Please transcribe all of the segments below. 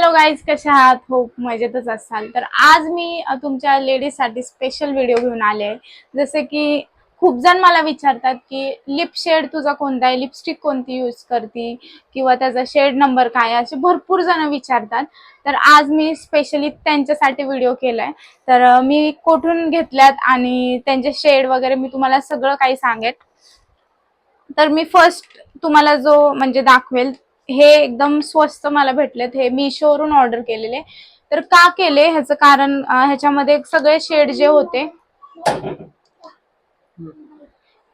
Hello guys, कशा आहात? Hope मजेतच असाल. तर आज मी तुमच्या लेडीजसाठी स्पेशल व्हिडिओ घेऊन आले आहे. जसे की खूप जण मला विचारतात की लिप शेड तुझा कोणता आहे, लिपस्टिक कोणती यूज करती किंवा त्याचा शेड नंबर काय आहे, असे भरपूर जण विचारतात. तर आज मी स्पेशली त्यांच्यासाठी व्हिडिओ केलाय. तर मी कुठून घेतल्यात आणि त्यांचे शेड वगैरे मी तुम्हाला सगळं काही सांगेन. तर मी फर्स्ट तुम्हाला जो म्हणजे दाखवेल, हे एकदम स्वस्त मला भेटलेत. हे मीशोवरून ऑर्डर केलेले. तर का केले ह्याचं कारण, ह्याच्यामध्ये सगळे शेड जे होते,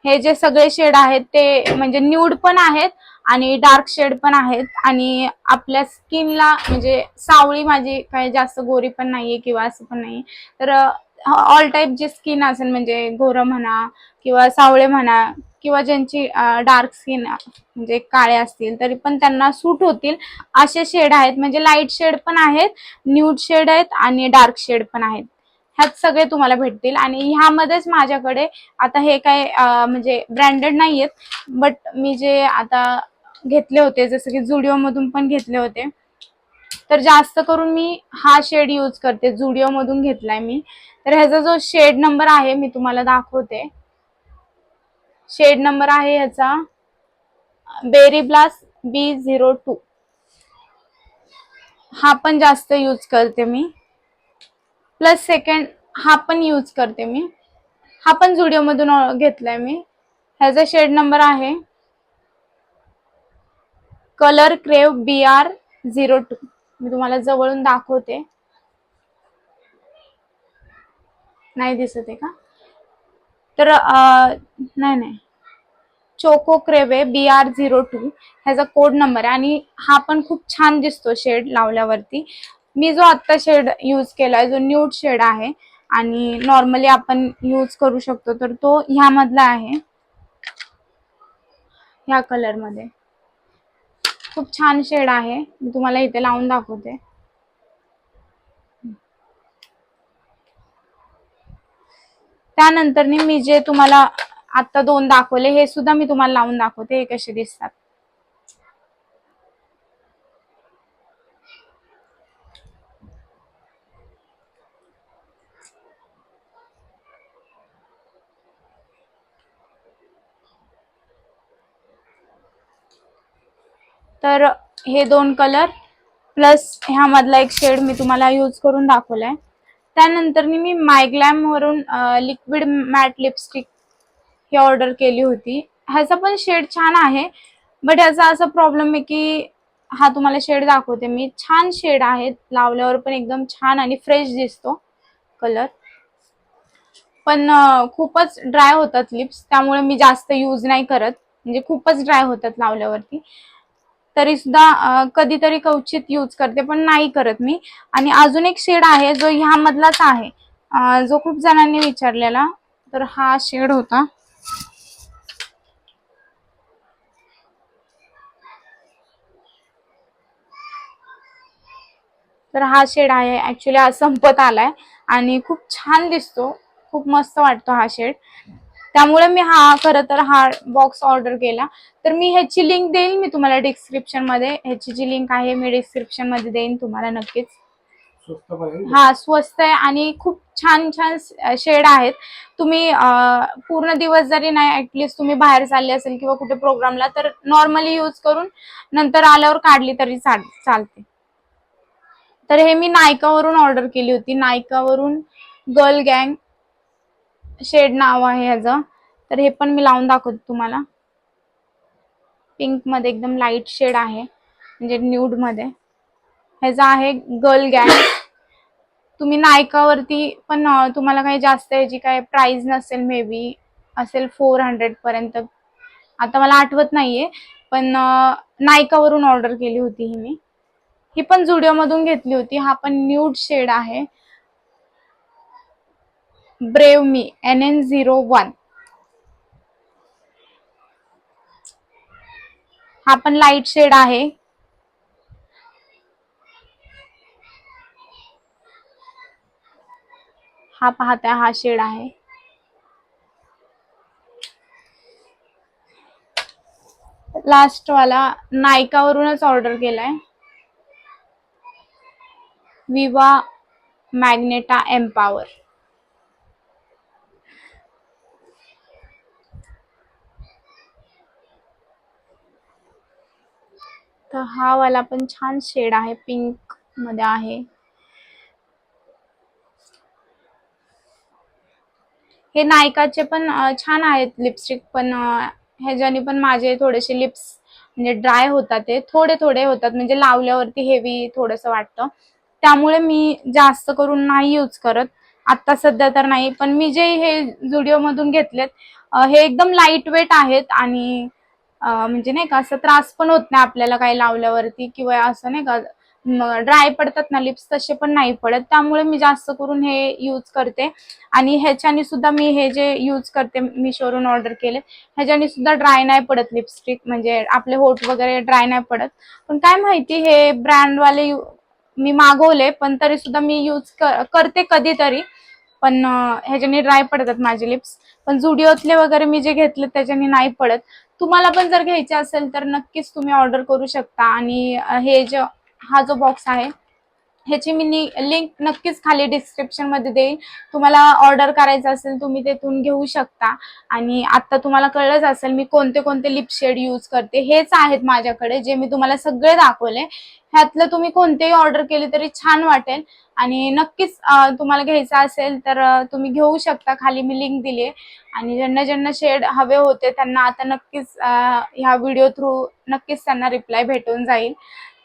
हे जे सगळे शेड आहेत ते म्हणजे न्यूड पण आहेत आणि डार्क शेड पण आहेत. आणि आपल्या स्किनला म्हणजे सावळी माझी काही जास्त गोरी पण नाहीये किंवा असं पण नाही. तर ऑल टाईप जी स्किन असेल, म्हणजे गोरं म्हणा किंवा सावळे म्हणा किंवा ज्यांची डार्क स्किन म्हणजे काळे असतील तरी पण त्यांना सूट होतील असे शेड आहेत. म्हणजे लाईट शेड पण आहेत, न्यूड शेड आहेत आणि डार्क शेड पण आहेत. ह्यात सगळे तुम्हाला भेटतील. आणि ह्यामध्येच माझ्याकडे आता हे काय म्हणजे ब्रँडेड नाहीयेत, बट मी जे आता घेतले होते, जसं की झुडिओ मधून पण घेतले होते, तर जास्त करून मी हा शेड यूज करते. झुडिओ मधून घेतलाय मी. तर ह्याचा जो शेड नंबर आहे मी तुम्हाला दाखवते. शेड नंबर आहे ह्याचा बेरी ब्लास्ट B02. हा पण जास्त यूज करते मी. प्लस सेकंड हा पण यूज करते मी. हा पण झुडिओ मधून घेतलाय मी. ह्याचा शेड नंबर आहे कलर क्रेव BR02. मी तुम्हाला जवळून दाखवते. नाही दिसत आहे का? तर नाही, चोको क्रेव आहे BR02. ह्याचा कोड नंबर आहे. आणि हा पण खूप छान दिसतो शेड लावल्यावरती. मी जो आता शेड यूज केलाय, जो न्यूड शेड आहे आणि नॉर्मली आपण यूज करू शकतो, तर तो ह्यामधला आहे. ह्या कलर मध्ये खूप छान शेड आहे. मी तुम्हाला इथे लावून दाखवते. त्यानंतर मी जे तुम्हाला आता दोन दाखवले, हे सुद्धा मी तुम्हाला लावून दाखवते हे कसे दिसतात. तर हे दोन कलर प्लस ह्यामधला एक शेड मी तुम्हाला यूज करून दाखवलाय. त्यानंतर मी मायग्लॅम वरून लिक्विड मॅट लिपस्टिक ही ऑर्डर केली होती. ह्याचा पण शेड छान आहे, बट ह्याचा असा प्रॉब्लेम आहे की हा तुम्हाला शेड दाखवते मी. छान शेड आहे, लावल्यावर पण एकदम छान आणि फ्रेश दिसतो कलर. पण खूपच ड्राय होतात लिप्स, त्यामुळे मी जास्त यूज नाही करत. म्हणजे खूपच ड्राय होतात लावल्यावरती. तरी सुद्धा कधीतरी क्वचित यूज करते, पण नाही करत मी. आणि अजून एक शेड आहे जो ह्यामधलाच आहे, जो खूप जणांनी विचारलेला. तर हा शेड होता. तर हा शेड आहे. ऍक्च्युली हा संपत आलाय आणि खूप छान दिसतो, खूप मस्त वाटतो हा शेड. त्यामुळे मी खरं तर हा बॉक्स ऑर्डर केला. तर मी ह्याची लिंक देईन मी तुम्हाला डिस्क्रिप्शन मध्ये. ह्याची जी लिंक आहे मी डिस्क्रिप्शन मध्ये देईन तुम्हाला नक्कीच. हा स्वस्त आहे आणि खूप छान छान शेड आहेत. तुम्ही पूर्ण दिवस जरी नाही, ऍटलिस्ट तुम्ही बाहेर चालले असेल किंवा कुठे प्रोग्रामला, तर नॉर्मली यूज करून नंतर आल्यावर काढली तरी चालते. तर हे मी नायकावरून ऑर्डर केली होती. नायकावरून गर्ल गँग शेड नाव आहे ह्याचं. तर हे पण मी लावून दाखवते तुम्हाला. पिंक मध्ये एकदम लाईट शेड आहे, म्हणजे न्यूड मध्ये. ह्याचा आहे गर्ल गँग. तुम्ही नायकावरती पण तुम्हाला काही जास्त याची काय प्राइस नसेल, मे बी असेल 400 पर्यंत, आता मला आठवत नाहीये. पण नायकावरून ऑर्डर केली होती ही मी. ही पण झुडिओ मधून घेतली होती. हा पण न्यूड शेड आहे, ब्रेव मी NN01. हा पण लाईट शेड आहे. हा पाहताय, हा शेड आहे. लास्ट वाला नायकावरूनच ऑर्डर केलाय. विवा मॅग्नेटा एम्पावर. तर हा वाला पण छान शेड आहे, पिंक मध्ये आहे. हे नायकाचे पण छान आहेत लिपस्टिक, पण ह्याच्याने पण माझे थोडेसे लिप्स म्हणजे ड्राय होतात, ते थोडे थोडे होतात, म्हणजे लावल्यावरती हेवी थोडंसं वाटतं. त्यामुळे मी जास्त करून नाही यूज करत आता सध्या तर नाही. पण मी जे हे झुडिओ मधून घेतलेत हे एकदम लाईट वेट आहेत आणि म्हणजे नाही का असं त्रास पण होत नाही आपल्याला काही लावल्यावरती, किंवा असं नाही का ड्राय पडतात ना लिप्स तसे पण नाही पडत. त्यामुळे मी जास्त करून हे यूज करते. आणि ह्याच्याने सुद्धा मी हे जे यूज करते मिशोवरून ऑर्डर केले ह्याच्याने सुद्धा ड्राय नाही पडत लिपस्टिक, म्हणजे आपले होठ वगैरे ड्राय नाही पडत. पण काय माहिती हे ब्रँडवाले मी मागवले पण तरी सुद्धा मी यूज करते कधीतरी, पण ह्याच्याने ड्राय पडतात माझे लिप्स. पण झुडिओतले वगैरे मी जे घेतले त्याच्याने नाही पडत. तुम्हाला पण जर घ्यायचे असेल तर नक्कीच तुम्ही ऑर्डर करू शकता. आणि हा जो बॉक्स आहे ह्याची मी लिंक नक्कीच खाली डिस्क्रिप्शन मध्ये देईन. तुम्हाला ऑर्डर करायचं असेल तुम्ही तेथून घेऊ शकता. आणि आता तुम्हाला कळलंच असेल मी कोणते कोणते लिप शेड यूज करते. हेच आहेत माझ्याकडे जे मी तुम्हाला सगळे दाखवले. ह्यातलं तुम्ही कोणतेही ऑर्डर केले तरी छान वाटेल. आणि नक्कीच तुम्हाला घ्यायचं असेल तर तुम्ही घेऊ शकता. खाली मी लिंक दिली आहे. आणि ज्यांना ज्यांना शेड हवे होते त्यांना आता नक्कीच ह्या व्हिडिओ थ्रू नक्कीच त्यांना रिप्लाय भेटून जाईल.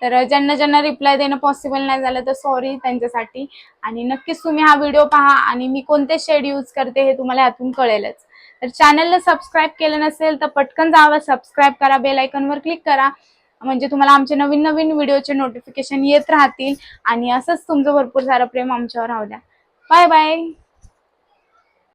तर ज्यांना ज्यांना रिप्लाय देणं पॉसिबल नाही झालं तर सॉरी त्यांच्यासाठी. आणि नक्कीच तुम्ही हा व्हिडिओ पहा आणि मी कोणते शेड यूज करते हे तुम्हाला यातून कळेलच. तर चॅनलला सबस्क्राईब केलं नसेल तर पटकन जावं, सबस्क्राईब करा, बेल आयकॉनवर क्लिक करा, म्हणजे तुम्हाला आमचे नवीन नवीन व्हिडिओचे नोटिफिकेशन येत राहतील. आणि असंच तुमचं भरपूर सारं प्रेम आमच्यावर राहू द्या. Bye bye.